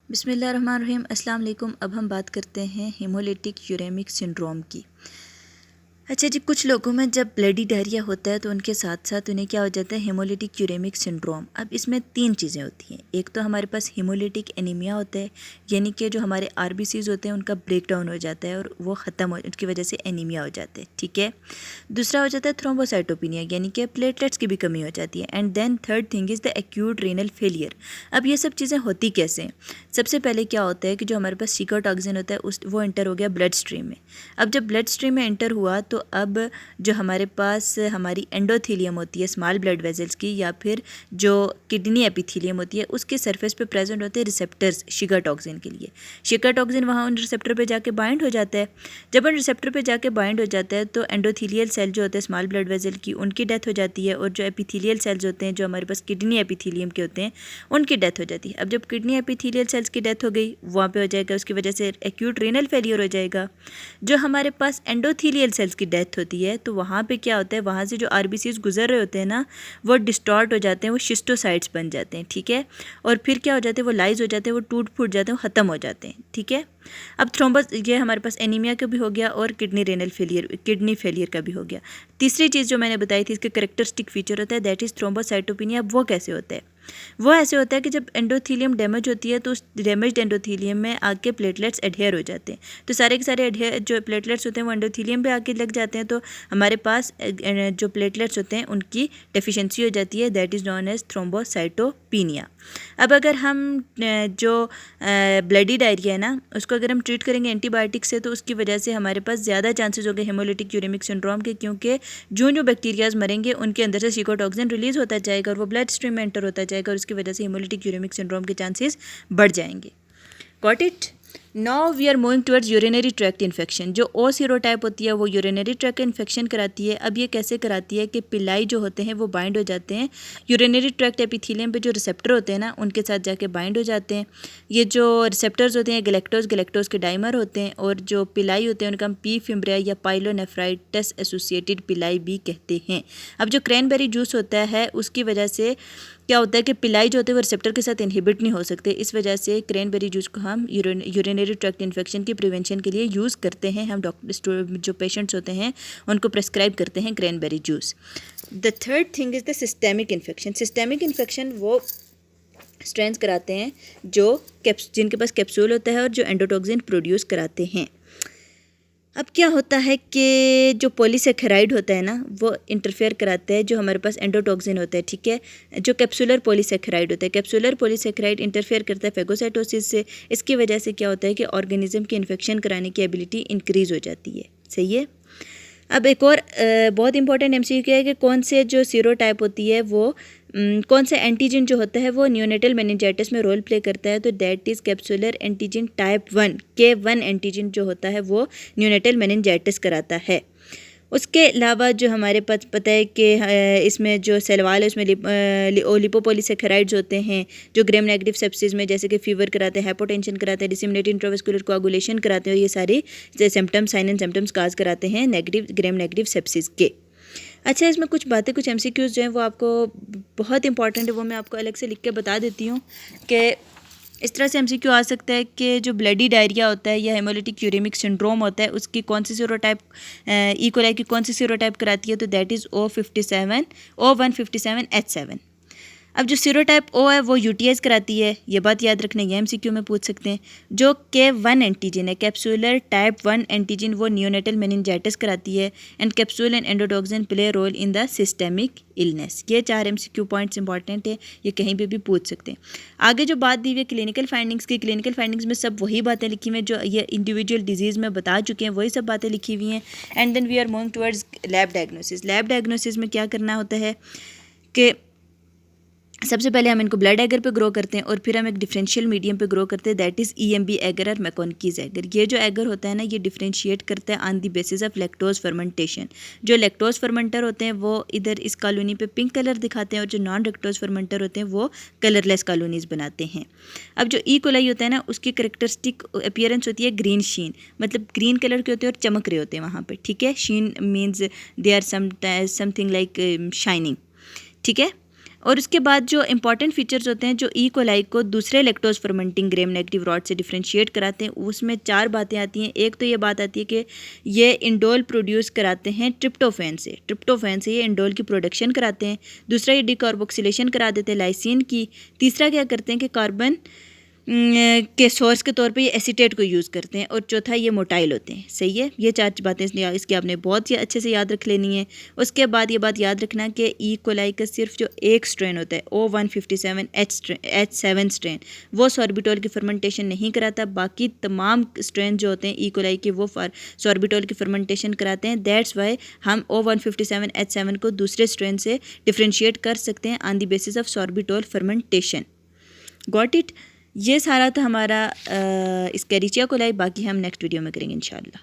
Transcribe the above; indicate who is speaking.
Speaker 1: बिस्मिल्लाहिर्रहमानिर्रहीम। अस्सलाम वालेकुम। अब हम बात करते हैं हेमोलिटिक यूरेमिक सिंड्रोम की। अच्छा जी, कुछ लोगों में जब ब्लडी डायरिया होता है तो उनके साथ साथ उन्हें क्या हो जाता है, हेमोलिटिक यूरेमिक सिंड्रोम। अब इसमें तीन चीज़ें होती हैं। एक तो हमारे पास हेमोलिटिक एनीमिया होता है, यानी कि जो हमारे आरबीसीज होते हैं उनका ब्रेक डाउन हो जाता है और वो ख़त्म हो, उसकी वजह से एनीमिया हो जाता है। ठीक है। दूसरा हो जाता है थ्रोम्बोसाइटोपिनिया, यानी कि प्लेटलेट्स की भी कमी हो जाती है। And then third thing is the acute renal failure. अब ये सब चीज़ें होती कैसे हैं? सबसे पहले क्या होता है कि जो हमारे पास सीकोटॉक्सिन होता है वो एंटर हो गया ब्लड स्ट्रीम में। अब जब ब्लड स्ट्रीम में एंटर हुआ तो अब जो हमारे पास हमारी एंडोथीलियम होती है स्मॉल ब्लड वेजल्स की, या फिर जो किडनी एपिथीलियम होती है, उसके सरफेस पे प्रेजेंट होते हैं रिसेप्टर्स शिगाटॉक्सिन के लिए। शिगाटॉक्सिन वहाँ उन रिसेप्टर पे जाके बाइंड हो जाता है। जब उन रिसेप्टर पे जाके बाइंड हो जाता है तो एंडोथीलियल सेल जो होते हैं स्मॉल ब्लड वेजल की, उनकी डेथ हो जाती है, और जो एपिथीलियल सेल्स होते हैं जो हमारे पास किडनी एपिथीलियम के होते हैं उनकी डेथ हो जाती है। अब जब किडनी एपिथीलियल सेल्स की डेथ हो गई, वहाँ पे हो जाएगा, उसकी वजह से एक्यूट रीनल फेलियर हो जाएगा। जो हमारे पास एंडोथीलियल सेल्स की डेथ होती है तो वहाँ पे क्या होता है, वहाँ से जो आरबीसीज गुजर रहे होते हैं ना, वो डिस्टॉर्ट हो जाते हैं, वो शिस्टोसाइट्स बन जाते हैं। ठीक है। और फिर क्या हो जाते हैं, वो लाइज हो जाते हैं, वो टूट फूट जाते हैं, वो ख़त्म हो जाते हैं। ठीक है। अब थ्रोम्बस, ये हमारे पास एनीमिया का भी हो गया और किडनी फेलियर का भी हो गया। तीसरी चीज़ जो मैंने बताई थी, इसके करेक्टरिस्टिक फीचर होता है, दैट इज़ थ्रोम्बोसाइटोपिनिया। वो कैसे होता है? वो ऐसे होता है कि जब एंडोथीलियम डैमेज होती है तो उस डैमेज्ड एंडोथीलियम में आके प्लेटलेट्स एडहेयर हो जाते हैं। तो सारे के सारे एडहेयर जो प्लेटलेट्स होते हैं वो एंडोथीलियम पे आके लग जाते हैं, तो हमारे पास जो प्लेटलेट्स होते हैं उनकी डेफिशिएंसी हो जाती है, that is non age thrombocytopenia. अब अगर हम जो ब्लडी डायरिया है ना, उसको अगर हम ट्रीट करेंगे एंटीबायोटिक से, तो उसकी वजह से हमारे पास ज़्यादा चांसेस हो गए हेमोलिटिक यूरेमिक सिंड्रोम के, क्योंकि जो बैक्टीरियाज मरेंगे उनके अंदर से सीकोटॉक्सिन रिलीज होता जाएगा और वो ब्लड स्ट्रीम में एंटर होता जाएगा, और उसकी वजह से हेमोलिटिक यूरेमिक सिंड्रोम के चांसेस बढ़ जाएंगे। Got it? Now we are moving towards urinary tract infection. जो ओ सीरोटाइप होती है वो यूरिनरी ट्रैक्ट इन्फेक्शन कराती है। अब ये कैसे कराती है कि पिलाई जो होते हैं वो बाइंड हो जाते हैं यूरिनरी ट्रैक्ट एपिथीलियम पे, जो रिसेप्टर होते हैं ना उनके साथ जाके बाइंड हो जाते हैं। ये जो रिसेप्टर्स होते हैं गैलेक्टोज के डाइमर होते हैं, और जो पिलाई होते हैं उनका हम पी फिम्ब्रिया या पाइलोनेफ्राइटिस एसोसिएटेड पिलाई भी कहते हैं। अब जो क्रैनबेरी जूस होता है उसकी वजह से क्या होता है कि पिलाई जो होते हैं वो रिसेप्टर के साथ इनहिबिट नहीं हो सकते, इस वजह से क्रैनबेरी जूस को हम यूरिनरी ट्रैक्ट इन्फेक्शन की प्रिवेंशन के लिए यूज़ करते हैं। हम डॉक्टर जो पेशेंट्स होते हैं उनको प्रेस्क्राइब करते हैं cranberry juice. The third thing is the systemic infection. Systemic infection वो स्ट्रेंस कराते हैं जिनके पास कैप्सूल होता है और जो एंडोटॉक्सिन प्रोड्यूस कराते हैं। अब क्या होता है कि जो पॉलीसेकेराइड होता है ना, वो इंटरफेयर कराता है जो हमारे पास एंडोटॉक्सिन होता है। ठीक है। जो कैप्सूलर पॉलीसेकेराइड होता है, कैप्सूलर पॉलीसेकेराइड इंटरफेयर करता है फेगोसाइटोसिस से। इसकी वजह से क्या होता है कि ऑर्गेनिज्म की इन्फेक्शन कराने की एबिलिटी इंक्रीज़ हो जाती है। सही है। अब एक और बहुत इंपॉर्टेंट एमसीक्यू है कि कौन से जो सीरोटाइप होती है वो कौन सा एंटीजन जो होता है वो न्यूनेटल मेनिंजाइटिस में रोल प्ले करता है, तो that is capsular antigen type 1 K1 antigen जो होता है वो न्यूनेटल मेनिंजाइटिस कराता है। उसके अलावा जो हमारे पास पता है कि इसमें जो सेलवाल है उसमें लिपोपॉलीसेकेराइड्स होते हैं जो ग्रेम नेगेटिव सेप्सिस में जैसे कि फीवर कराते हैं, हाइपोटेंशन कराते हैं, डिसेमिनेटेड इंट्रावेस्कुलर कोआगुलेशन कराते हैं, और ये सारे symptoms sign and symptoms cause कराते हैं ग्रेम नेगेटिव सेप्सिस के। अच्छा, इसमें कुछ बातें, कुछ एमसीक्यूज़ जो हैं वो आपको बहुत इंपॉर्टेंट है, वो मैं आपको अलग से लिख के बता देती हूँ कि इस तरह से एमसीक्यू आ सकता है कि जो ब्लडी डायरिया होता है या हेमोलिटिक यूरेमिक सिंड्रोम होता है उसकी कौन सी सीरोटाइप ई कोलाई की कौन सी सीरोटाइप कराती है, तो दैट इज़ O157H7। अब जो सीरोटाइप ओ है वो यूटीएस कराती है, ये बात याद रखना, ये एमसीक्यू में पूछ सकते हैं। जो K1 एंटीजन है, कैप्सूलर टाइप 1 एंटीजन, वो न्यूनेटल मेनिंजाइटिस कराती है, and capsule and endotoxin play role in the systemic illness. ये 4 एमसीक्यू पॉइंट्स इंपॉर्टेंट है, ये कहीं पे भी पूछ सकते हैं। आगे जो बात दी हुई है क्लिनिकल फाइंडिंग्स की, क्लिनिकल फाइंडिंग्स में सब वही बातें लिखी हुई हैं जो ये इंडिविजुअल डिजीज़ में बता चुके हैं, वही सब बातें लिखी हुई हैं। And then we are moving towards lab diagnosis. Lab diagnosis में क्या करना होता है कि सबसे पहले हम इनको ब्लड एगर पे ग्रो करते हैं और फिर हम एक डिफरेंशियल मीडियम पे ग्रो करते हैं, दैट इज़ EMB एगर और मैकोनकीज एगर। ये जो एगर होता है ना, ये डिफरेंशिएट करता है on the basis of lactose fermentation. जो लैक्टोज फर्मेंटर होते हैं वो इधर इस कॉलोनी पे पिंक कलर दिखाते हैं, और जो नॉन लैक्टोज फर्मेंटर होते हैं वो कलरलेस कॉलोनीज बनाते हैं। अब जो ई कोलाई होता है ना, उसकी करेक्टरिस्टिक अपीयरेंस होती है ग्रीन शीन, मतलब ग्रीन कलर के होते हैं और चमक रहे होते हैं वहाँ पर। ठीक है। Sheen means they are something like shining. ठीक है। और उसके बाद जो इंपॉर्टेंट फीचर्स होते हैं जो ई कोलाई को दूसरे lactose fermenting Graeme negative rod से डिफरेंशिएट कराते हैं, उसमें 4 बातें आती हैं। एक तो ये बात आती है कि ये इंडोल प्रोड्यूस कराते हैं ट्रिप्टोफैन से ये इंडोल की प्रोडक्शन कराते हैं। दूसरा, ये डिकार्बोक्सिलेशन करा देते हैं लाइसिन की। तीसरा क्या करते हैं कि कार्बन के सोर्स के तौर पे ये एसीटेट को यूज़ करते हैं। और चौथा, ये मोटाइल होते हैं। सही है, ये 4 बातें इसकी आपने बहुत ही अच्छे से याद रख लेनी है। उसके बाद ये बात याद रखना कि ई कोलाई का सिर्फ जो एक स्ट्रेन होता है O157H7 स्ट्रेन, वो सॉर्बिटोल की फर्मेंटेशन नहीं कराता। बाकी तमाम स्ट्रेन जो होते हैं ई कोलाई के वो सॉर्बिटोल की फर्मेंटेशन कराते हैं। दैट्स वाई हम O157H7 को दूसरे स्ट्रेन से डिफ्रेंशिएट कर सकते हैं on the basis of sorbitol fermentation. Got it. ये सारा था हमारा इस्केरिचिया कोलाई। बाकी हम नेक्स्ट वीडियो में करेंगे इंशाल्लाह।